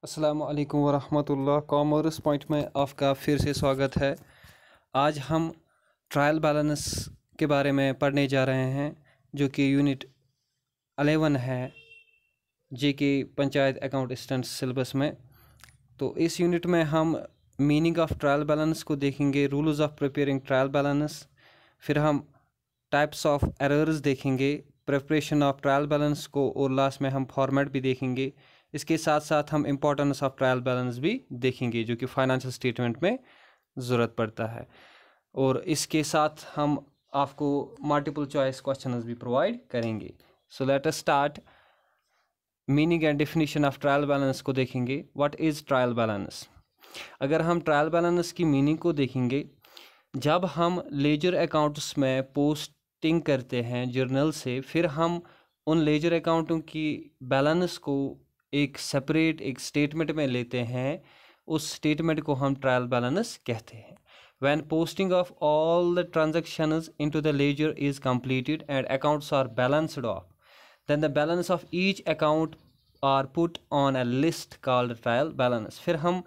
अस्सलाम वालेकुम वरहमतुल्लाह। Commerce point में आपका फिर से स्वागत है। आज हम ट्रायल बैलेंस के बारे में पढ़ने जा रहे हैं, जो कि यूनिट 11 है जेके पंचायत अकाउंट स्टैंडर्ड सिलेबस में। तो इस यूनिट में हम मीनिंग ऑफ ट्रायल बैलेंस को देखेंगे, rules of preparing trial balance, फिर हम टाइप्स ऑफ एरर्स देखेंगे, प्रिपरेशन ऑफ ट्रायल बैलेंस को, और लास्ट में हम फॉर्मेट भी देखेंगे। इसके साथ साथ हम इम्पोर्टेंस ऑफ ट्रायल बैलेंस भी देखेंगे, जो कि फाइनेंशियल स्टेटमेंट में ज़रूरत पड़ता है। और इसके साथ हम आपको मल्टीपल चॉइस क्वेश्चंस भी प्रोवाइड करेंगे। So let us start. Meaning and definition of trial balance को देखेंगे। What is trial balance? अगर हम ट्रायल बैलेंस की मीनिंग को देखेंगे, जब हम लेजर अकाउंट्स में पोस्टिंग करते हैं जर्नल से, फिर हम उन लेजर अकाउंटों की बैलेंस को एक सेपरेट एक स्टेटमेंट में लेते हैं, उस स्टेटमेंट को हम ट्रायल बैलेंस कहते हैं। When posting of all the transactions into the ledger is completed and accounts are balanced off, then the balance of each account are put on a list called trial balance। फिर हम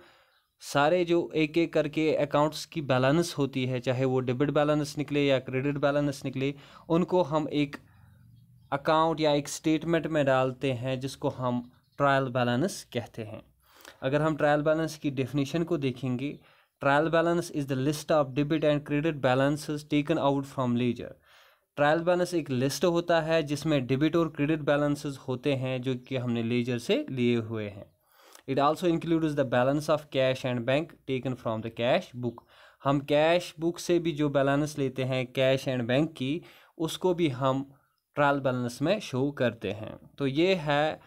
सारे जो एक एक करके accounts की balance होती है, चाहे वो डेबिट बैलेंस निकले या क्रेडिट बैलेंस निकले, उनको हम एक अकाउंट या एक स्टेटमेंट में डालते हैं, जिसको हम ट्रायल बैलेंस कहते हैं। अगर हम ट्रायल बैलेंस की डेफिनेशन को देखेंगे, trial balance is the list of debit and credit balances taken out from ledger. Trial balance एक लिस्ट होता है जिसमें डेबिट और क्रेडिट बैलेंसेस होते हैं, जो कि हमने लेजर से लिए हुए हैं। It also includes the balance of cash and bank taken from the cash book. हम कैश बुक से भी जो बैलेंस लेते हैं कैश एंड बैंक की, उसको भी हम ट्रायल बैलेंस में शो करते हैं। तो ये है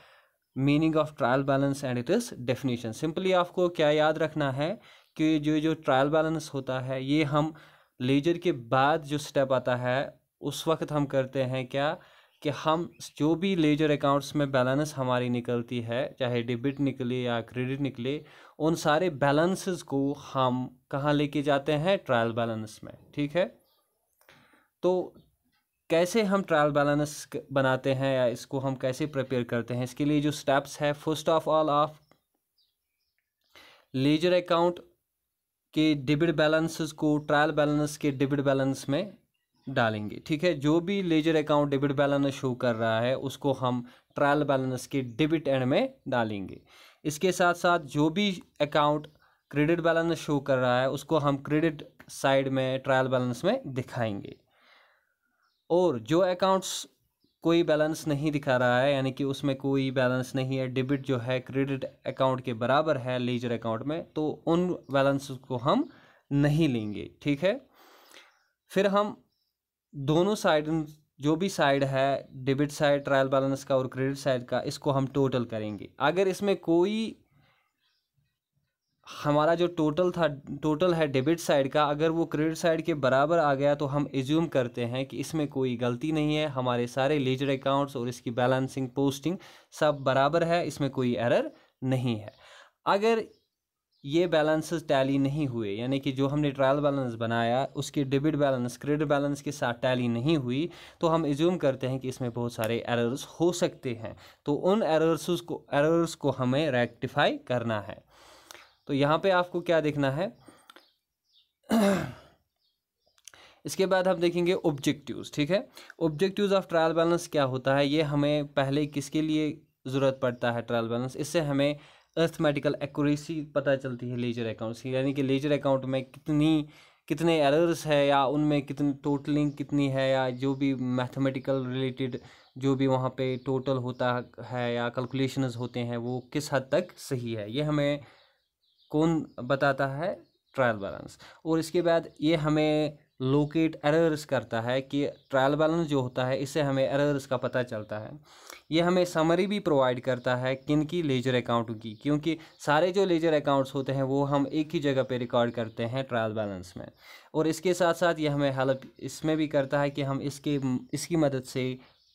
meaning of trial balance and it is definition. Simply आपको क्या याद रखना है कि जो ट्रायल बैलेंस होता है, ये हम लेजर के बाद जो स्टेप आता है, उस वक्त हम करते हैं क्या कि हम जो भी लेजर अकाउंट्स में बैलेंस हमारी निकलती है, चाहे डेबिट निकले या क्रेडिट निकले, उन सारे बैलेंसेस को हम कहाँ लेके जाते हैं? ट्रायल बैलेंस में। ठीक है, तो कैसे हम ट्रायल बैलेंस बनाते हैं या इसको हम कैसे प्रिपेयर करते हैं? इसके लिए जो स्टेप्स है, फर्स्ट ऑफ ऑल आप लेजर अकाउंट के डेबिट बैलेंसेस को ट्रायल बैलेंस के डेबिट बैलेंस में डालेंगे। ठीक है, जो भी ledger account debit balance show कर रहा है, उसको हम ट्रायल बैलेंस के डेबिट एंड में डालेंगे। इसके साथ साथ जो भी अकाउंट क्रेडिट बैलेंस शो कर रहा है, उसको हम क्रेडिट साइड में ट्रायल बैलेंस में दिखाएंगे। और जो अकाउंट्स कोई बैलेंस नहीं दिखा रहा है, यानी कि उसमें कोई बैलेंस नहीं है, डेबिट जो है क्रेडिट अकाउंट के बराबर है लेजर अकाउंट में, तो उन बैलेंस को हम नहीं लेंगे। ठीक है, फिर हम दोनों साइड, जो भी साइड है, डेबिट साइड ट्रायल बैलेंस का और क्रेडिट साइड का, इसको हम टोटल करेंगे। अगर इसमें कोई हमारा जो टोटल है डेबिट साइड का, अगर वो क्रेडिट साइड के बराबर आ गया, तो हम एज्यूम करते हैं कि इसमें कोई गलती नहीं है, हमारे सारे लेजर अकाउंट्स और इसकी बैलेंसिंग पोस्टिंग सब बराबर है, इसमें कोई एरर नहीं है। अगर ये बैलेंसेस टैली नहीं हुए, यानी कि जो हमने ट्रायल बैलेंस बनाया उसके डेबिट बैलेंस क्रेडिट बैलेंस के साथ टैली नहीं हुई, तो हम एज्यूम करते हैं कि इसमें बहुत सारे एरर्स हो सकते हैं। तो उन एरर्स को हमें रेक्टिफाई करना है। तो यहाँ पे आपको क्या देखना है? इसके बाद हम देखेंगे ऑब्जेक्टिव्स। ठीक है, ऑब्जेक्टिव्स ऑफ ट्रायल बैलेंस क्या होता है, ये हमें पहले किसके लिए ज़रूरत पड़ता है ट्रायल बैलेंस? इससे हमें अर्थमेटिकल एक्यूरेसी पता चलती है लेजर अकाउंट्स की, यानी कि लेजर अकाउंट में कितने एरर्स है, या उनमें कितनी टोटलिंग कितनी है, या जो भी मैथमेटिकल रिलेटेड जो भी वहाँ पे टोटल होता है या कैलकुलेशंस होते हैं, वो किस हद तक सही है, ये हमें कौन बताता है? Trial balance. और इसके बाद ये हमें लोकेट एरर्स करता है कि ट्रायल बैलेंस जो होता है, इससे हमें एरर्स का पता चलता है। ये हमें समरी भी प्रोवाइड करता है किन की? लेजर अकाउंट की, क्योंकि सारे जो लेजर अकाउंट्स होते हैं वो हम एक ही जगह पे रिकॉर्ड करते हैं ट्रायल बैलेंस में। और इसके साथ साथ ये हमें हेल्प इसमें भी करता है कि हम इसकी मदद से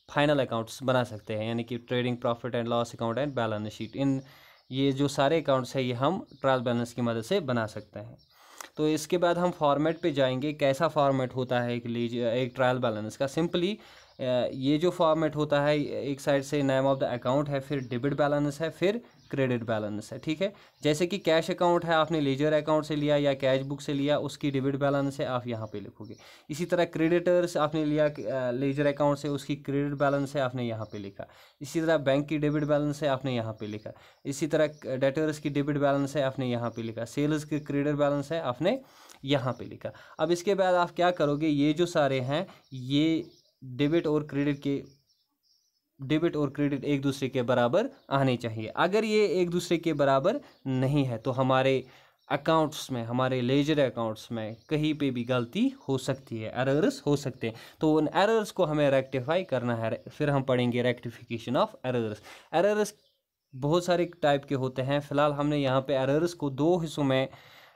फाइनल अकाउंट्स बना सकते हैं, यानी कि trading profit and loss account and balance sheet. ये जो सारे अकाउंट्स हैं, ये हम ट्रायल बैलेंस की मदद से बना सकते हैं। तो इसके बाद हम फॉर्मेट पे जाएंगे। कैसा फॉर्मेट होता है एक ट्रायल बैलेंस का? सिंपली ये जो फॉर्मेट होता है, एक साइड से नेम ऑफ द अकाउंट है, फिर डेबिट बैलेंस है, फिर क्रेडिट बैलेंस है, ठीक है। जैसे कि कैश अकाउंट है, आपने लेजर अकाउंट से लिया या कैश बुक से लिया, उसकी डेबिट बैलेंस है, आप यहाँ पे लिखोगे। इसी तरह क्रेडिटर्स आपने लिया लेजर अकाउंट से, उसकी क्रेडिट बैलेंस है, आपने यहाँ पे लिखा। इसी तरह बैंक की डेबिट बैलेंस है, आपने यहाँ पे लिखा। इसी तरह डेटर्स की डेबिट बैलेंस है, आपने यहाँ पे लिखा। सेल्स की क्रेडिट बैलेंस है, आपने यहाँ पे लिखा। अब इसके बाद आप क्या करोगे, ये जो सारे हैं ये डेबिट और क्रेडिट एक दूसरे के बराबर आने चाहिए। अगर ये एक दूसरे के बराबर नहीं है तो हमारे अकाउंट्स में, हमारे लेजर अकाउंट्स में कहीं पे भी गलती हो सकती है, एरर्स हो सकते हैं। तो उन एरर्स को हमें रेक्टिफाई करना है। फिर हम पढ़ेंगे रेक्टिफिकेशन ऑफ एरर्स। एरर्स बहुत सारे टाइप के होते हैं। फिलहाल हमने यहाँ पे एरर्स को 2 हिस्सों में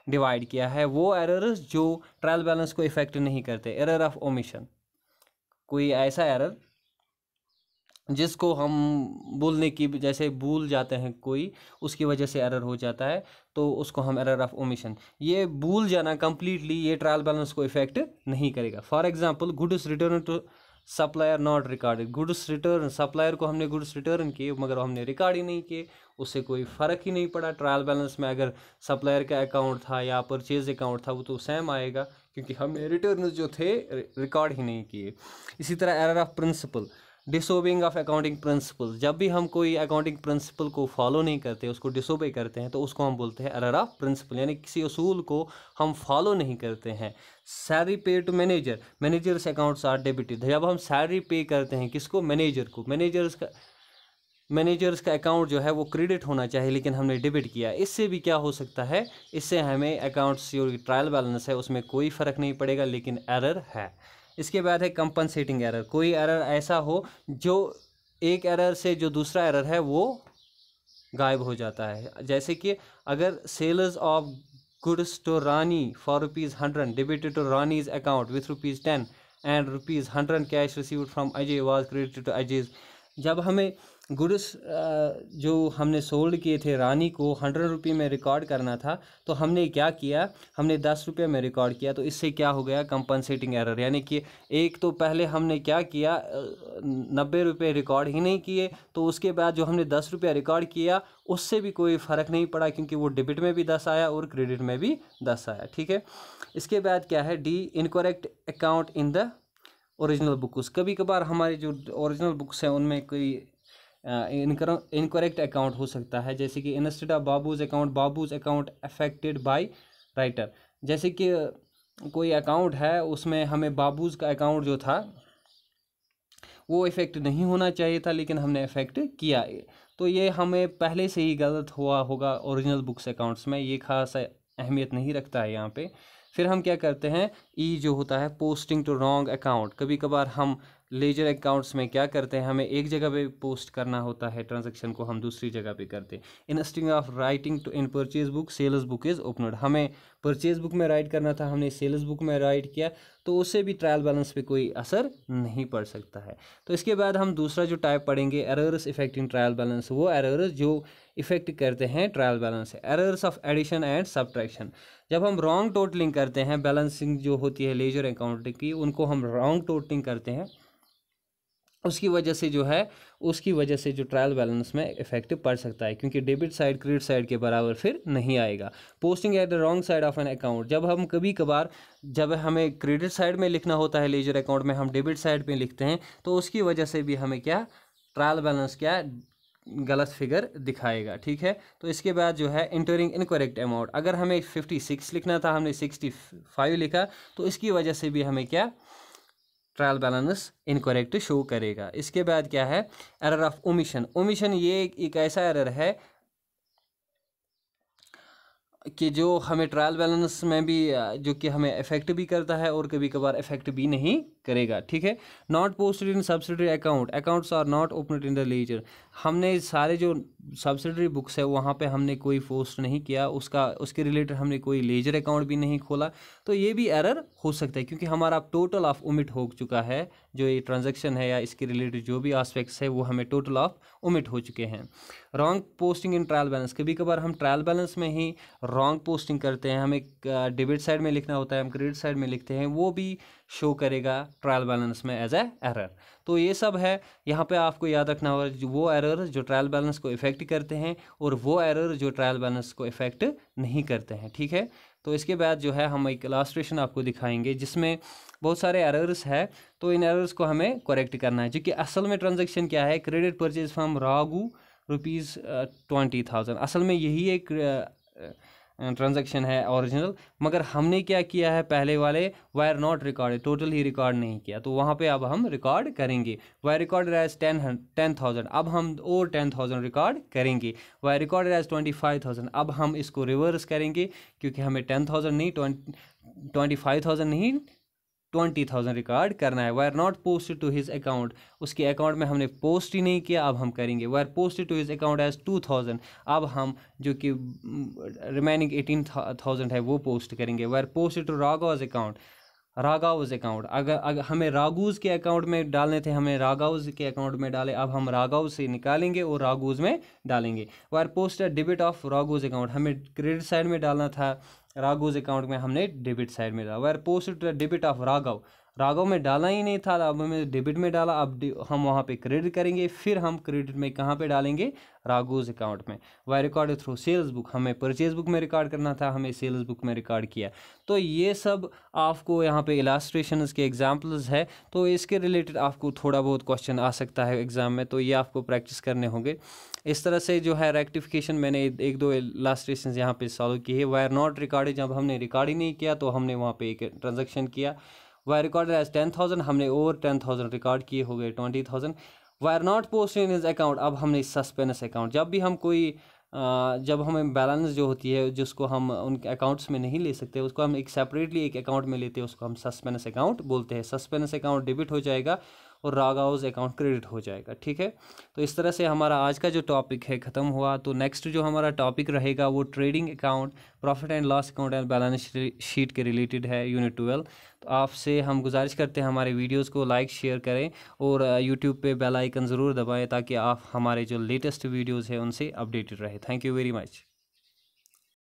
डिवाइड किया है। वो एरर्स जो ट्रायल बैलेंस को इफेक्ट नहीं करते, एरर ऑफ ओमिशन, कोई ऐसा एरर जिसको हम बोलने की जैसे भूल जाते हैं कोई, उसकी वजह से एरर हो जाता है, तो उसको हम एरर ऑफ ओमिशन। ये भूल जाना कंप्लीटली ये ट्रायल बैलेंस को इफेक्ट नहीं करेगा। For example goods return to supplier not recorded. Goods return, supplier को हमने गुड्स रिटर्न किए मगर हमने रिकॉर्ड ही नहीं किए, उससे कोई फ़र्क ही नहीं पड़ा। ट्रायल बैलेंस में अगर सप्लायर का अकाउंट था या परचेज अकाउंट था वो तो सेम आएगा, क्योंकि हमने रिटर्न जो थे रिकॉर्ड ही नहीं किए। इसी तरह error of principle, disobeying of accounting principle. जब भी हम कोई अकाउंटिंग प्रिंसिपल को फॉलो नहीं करते, उसको डिसोबे करते हैं, तो उसको हम बोलते हैं एरर ऑफ प्रिंसिपल, यानी किसी असूल को हम फॉलो नहीं करते हैं। Salary pay to manager, managers accounts are debited. जब हम सैलरी पे करते हैं किसको, मैनेजर को, मैनेजर्स का अकाउंट जो है वो क्रेडिट होना चाहिए, लेकिन हमने डेबिट किया। इससे भी क्या हो सकता है, इससे हमें अकाउंट्स जो ट्रायल बैलेंस है उसमें कोई फ़र्क नहीं पड़ेगा, लेकिन एरर है। इसके बाद है कंपनसेटिंग एरर। कोई एरर ऐसा हो जो एक एरर से जो दूसरा एरर है वो गायब हो जाता है। जैसे कि अगर sales of goods to Rani for ₹100 debited to Rani's account with ₹10 and ₹100 cash received from Ajay was credited to Ajay. जब हमें गुड्स जो हमने सोल्ड किए थे रानी को 100 रुपये में रिकॉर्ड करना था, तो हमने क्या किया, हमने 10 रुपये में रिकॉर्ड किया। तो इससे क्या हो गया, कंपनसेटिंग एरर। यानी कि एक तो पहले हमने क्या किया, 90 रुपये रिकॉर्ड ही नहीं किए, तो उसके बाद जो हमने 10 रुपये रिकॉर्ड किया उससे भी कोई फ़र्क नहीं पड़ा, क्योंकि वो डेबिट में भी 10 आया और क्रेडिट में भी 10 आया, ठीक है। इसके बाद क्या है, D incorrect account in the original books. कभी कभार हमारी जो ओरिजिनल बुक्स हैं उनमें कोई इनकरेक्ट अकाउंट हो सकता है, जैसे कि instead of babus account affected by writer. जैसे कि कोई अकाउंट है उसमें हमें बाबूज का अकाउंट जो था वो इफ़ेक्ट नहीं होना चाहिए था, लेकिन हमने इफ़ेक्ट किया। तो ये हमें पहले से ही गलत हुआ होगा ओरिजिनल बुक्स अकाउंट्स में, ये खास अहमियत नहीं रखता है यहाँ पे। फिर हम क्या करते हैं, ई जो होता है पोस्टिंग टू रॉन्ग अकाउंट। कभी कभार हम लेजर अकाउंट्स में क्या करते हैं, हमें एक जगह पे पोस्ट करना होता है ट्रांजैक्शन को, हम दूसरी जगह पे करते हैं। Instead of writing to in purchase book sales book is opened. हमें परचेज बुक में राइट करना था, हमने सेल्स बुक में राइट किया, तो उससे भी ट्रायल बैलेंस पे कोई असर नहीं पड़ सकता है। तो इसके बाद हम दूसरा जो टाइप पढ़ेंगे, एरर्स इफेक्टिंग ट्रायल बैलेंस। वो एरर्स जो इफेक्ट करते हैं trial balance. Errors of addition and subtraction. जब हम रॉन्ग टोटलिंग करते हैं, बैलेंसिंग जो होती है लेजर अकाउंट की, उनको हम रॉन्ग टोटलिंग करते हैं, उसकी वजह से जो ट्रायल बैलेंस में इफेक्ट पड़ सकता है, क्योंकि डेबिट साइड क्रेडिट साइड के बराबर फिर नहीं आएगा। Posting at the wrong side of an account. जब हम कभी कभार जब हमें क्रेडिट साइड में लिखना होता है लेजर अकाउंट में, हम डेबिट साइड में लिखते हैं, तो उसकी वजह से भी हमें क्या ट्रायल बैलेंस क्या गलत फिगर दिखाएगा, ठीक है। तो इसके बाद जो है इंटरिंग इनकरेक्ट अमाउंट। अगर हमें 56 लिखना था, हमने 65 लिखा, तो इसकी वजह से भी हमें क्या ट्रायल बैलेंस इनकरेक्ट शो करेगा। इसके बाद क्या है, एरर ऑफ ओमिशन। ओमिशन ये एक ऐसा एरर है कि जो हमें ट्रायल बैलेंस में भी जो कि हमें इफेक्ट भी करता है और कभी कभार इफेक्ट भी नहीं करेगा, ठीक है। Not posted in subsidiary account, accounts are not opened in the ledger. हमने सारे जो सब्सिडरी बुक्स है वहाँ पे हमने कोई पोस्ट नहीं किया, उसके रिलेटेड हमने कोई लेजर अकाउंट भी नहीं खोला, तो ये भी एरर हो सकता है, क्योंकि हमारा टोटल ऑफ ओमिट हो चुका है। जो ये ट्रांजैक्शन है या इसके रिलेटेड जो भी आस्पेक्ट्स है वो हमें टोटल ऑफ ओमिट हो चुके हैं। Wrong posting in trial balance. कभी कभार हम ट्रायल बैलेंस में ही रॉन्ग पोस्टिंग करते हैं, हमें डेबिट साइड में लिखना होता है, हम क्रेडिट साइड में लिखते हैं, वो भी शो करेगा ट्रायल बैलेंस में एज ए एरर। तो ये सब है, यहाँ पे आपको याद रखना होगा वो एरर जो ट्रायल बैलेंस को इफ़ेक्ट करते हैं और वो एरर जो ट्रायल बैलेंस को इफ़ेक्ट नहीं करते हैं, ठीक है। तो इसके बाद जो है हम एक इलस्ट्रेशन आपको दिखाएंगे जिसमें बहुत सारे एरर्स है, तो इन एरर्स को हमें करेक्ट करना है। जो कि असल में ट्रांजेक्शन क्या है, क्रेडिट परचेज फ्रॉम रागू ₹20,000, असल में यही एक ट्रांजैक्शन है ओरिजिनल, मगर हमने क्या किया है पहले वाले wire not record, total he record नहीं किया, तो वहाँ पे अब हम रिकॉर्ड करेंगे। वायर रिकॉर्ड एज 10,000, अब हम और 10,000 रिकॉर्ड करेंगे। वायर रिकॉर्ड एज 25,000, अब हम इसको रिवर्स करेंगे क्योंकि हमें 10,000 नहीं 25,000 नहीं 20,000 रिकॉर्ड करना है। Wire not posted to his account, उसके अकाउंट में हमने पोस्ट ही नहीं किया, अब हम करेंगे। Wire posted to his account as 2,000, अब हम जो कि रिमेनिंग 18,000 है वो पोस्ट करेंगे। Wire posted to Raghav's account, Raghav's account, अगर हमें राघूज के अकाउंट में डालने थे, हमने राघव's के अकाउंट में डाले, अब हम राघव से निकालेंगे और राघूज में डालेंगे। Were posted debit of Raghu's account, हमें क्रेडिट साइड में डालना था, राघूज अकाउंट में हमने डेबिट साइड में डाला। Wire posted debit of Raghav, Raghav में डाला ही नहीं था, अब हमें डेबिट में डाला, अब हम वहाँ पे क्रेडिट करेंगे, फिर हम क्रेडिट में कहाँ पे डालेंगे, राघूज अकाउंट में। Wire record through sales book, हमें परचेज बुक में रिकॉर्ड करना था, हमें सेल्स बुक में रिकॉर्ड किया। तो ये सब आपको यहाँ पे इलास्ट्रेशंस के एग्जांपल्स है, तो इसके रिलेटेड आपको थोड़ा बहुत क्वेश्चन आ सकता है एग्जाम में, तो ये आपको प्रैक्टिस करने होंगे। इस तरह से जो है रेक्टिफिकेशन मैंने एक दो इलास्ट्रेशंस यहाँ पे सॉल्व की है। वायर नॉट रिकॉर्डेड, जब हमने रिकॉर्ड ही नहीं किया तो हमने वहाँ पे एक ट्रांजेक्शन किया। वायर रिकॉर्डेड एज 10,000, हमने और 10,000 रिकॉर्ड किए, हो गए 20,000। Wire not posted in his account, अब हमने सस्पेंस अकाउंट, जब भी हम कोई जब हमें बैलेंस जो होती है जिसको हम उनके अकाउंट्स में नहीं ले सकते, उसको हम एक सेपरेटली एक अकाउंट में लेते हैं, उसको हम सस्पेंस अकाउंट बोलते हैं। सस्पेंस अकाउंट डेबिट हो जाएगा और राघव's अकाउंट क्रेडिट हो जाएगा, ठीक है। तो इस तरह से हमारा आज का जो टॉपिक है ख़त्म हुआ। तो नेक्स्ट जो हमारा टॉपिक रहेगा वो trading account, profit and loss account and balance sheet के रिलेटेड है, यूनिट 12। तो आपसे हम गुजारिश करते हैं हमारे वीडियोस को लाइक शेयर करें और यूट्यूब पे बेल आइकन ज़रूर दबाएं ताकि आप हमारे जो लेटेस्ट वीडियोस हैं उनसे अपडेटेड रहे। Thank you very much.